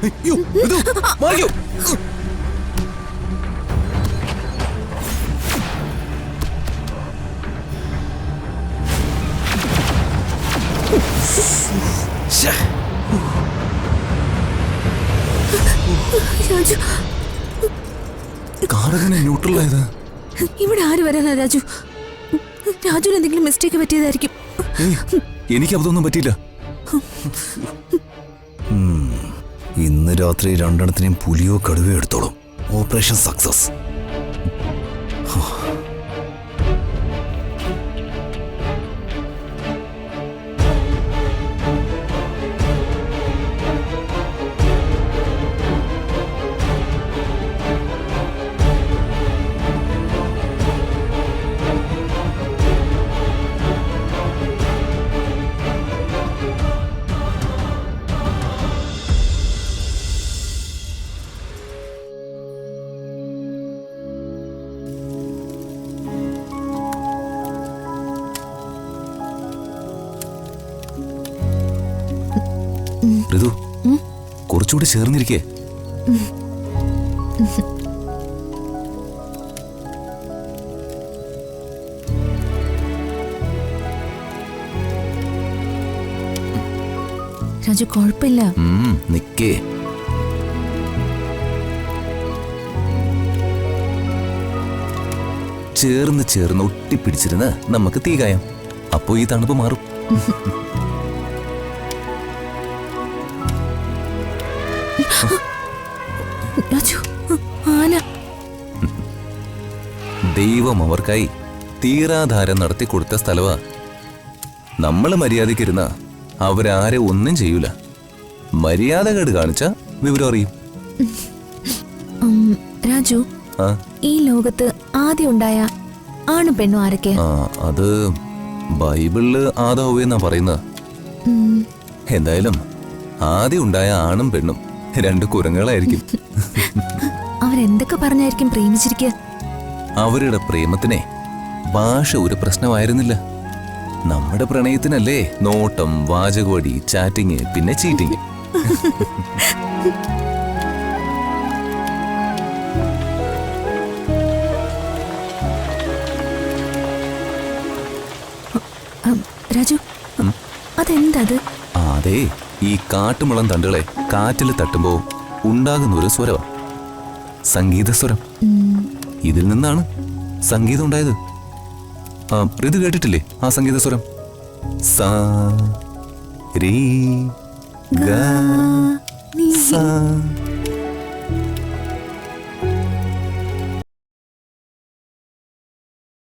അയ്യോ, ഋതു, മാറിക്കോ. ശ്ശേ. രാജു, കാറെങ്ങനെ ന്യൂട്രലായത്? ഇവിടെ ആര് വരാനാ രാജു? രാജുവിന് എന്തെങ്കിലും മിസ്റ്റേക്ക് പറ്റിയതായിരിക്കും. എനിക്ക് അതൊന്നും പറ്റിയില്ല. ഇന്ന് രാത്രി രണ്ടെണ്ണത്തിനെയും പുലിയോ കടുവയോ എടുത്തോളും. Operation success. ഋതു, കുറച്ചുകൂടി ചേർന്നിരിക്കേ. രാജു, കുഴപ്പമില്ല. നിക്കേ. ചേർന്ന് ചേർന്ന് ഒട്ടിപ്പിടിച്ചിരുന്ന് നമുക്ക് തീ കായാം. അപ്പോ ഈ തണുപ്പ് മാറും. രാജു, ആന. ദൈവം അവർക്കായി തീരാധാരം നടത്തി കൊടുത്ത സ്ഥലവാ. നമ്മള് മര്യാദക്കിരുന്ന അവരാരെ ഒന്നും ചെയ്യൂല. മര്യാദകേട് കാണിച്ച വിവരം അറിയും. രാജു, ഈ ലോകത്ത് ആദ്യം ഉണ്ടായ ആണും പെണ്ണും ആരൊക്കെ? അത് ബൈബിളില് ആദാവെന്നാ പറയുന്നത്. എന്തായാലും ആദ്യം ഉണ്ടായ ആണും പെണ്ണും രണ്ട് കുരങ്ങുകളായിരിക്കും. അവരെന്തൊക്കെ പറഞ്ഞായിരിക്കും പ്രേമിച്ചിരിക്കുക? അവരുടെ പ്രേമത്തിനെ ഭാഷ ഒരു പ്രശ്നമായിരുന്നില്ല. നമ്മുടെ പ്രണയത്തിനല്ലേ നോട്ടം, വാചകവടി, ചാറ്റിങ്, പിന്നെ ചീറ്റിങ്. രാജു, അതെന്തത്? അതെ, ഈ കാട്ടുമുളം തണ്ടുകളെ കാറ്റിൽ തട്ടുമ്പോ ഉണ്ടാകുന്ന ഒരു സ്വരമാണ് സംഗീതസ്വരം. ഇതിൽ നിന്നാണ് സംഗീതം ഉണ്ടായത്. ഋതു കേട്ടിട്ടില്ലേ ആ സംഗീതസ്വരം? സാ രീ ഗ സാ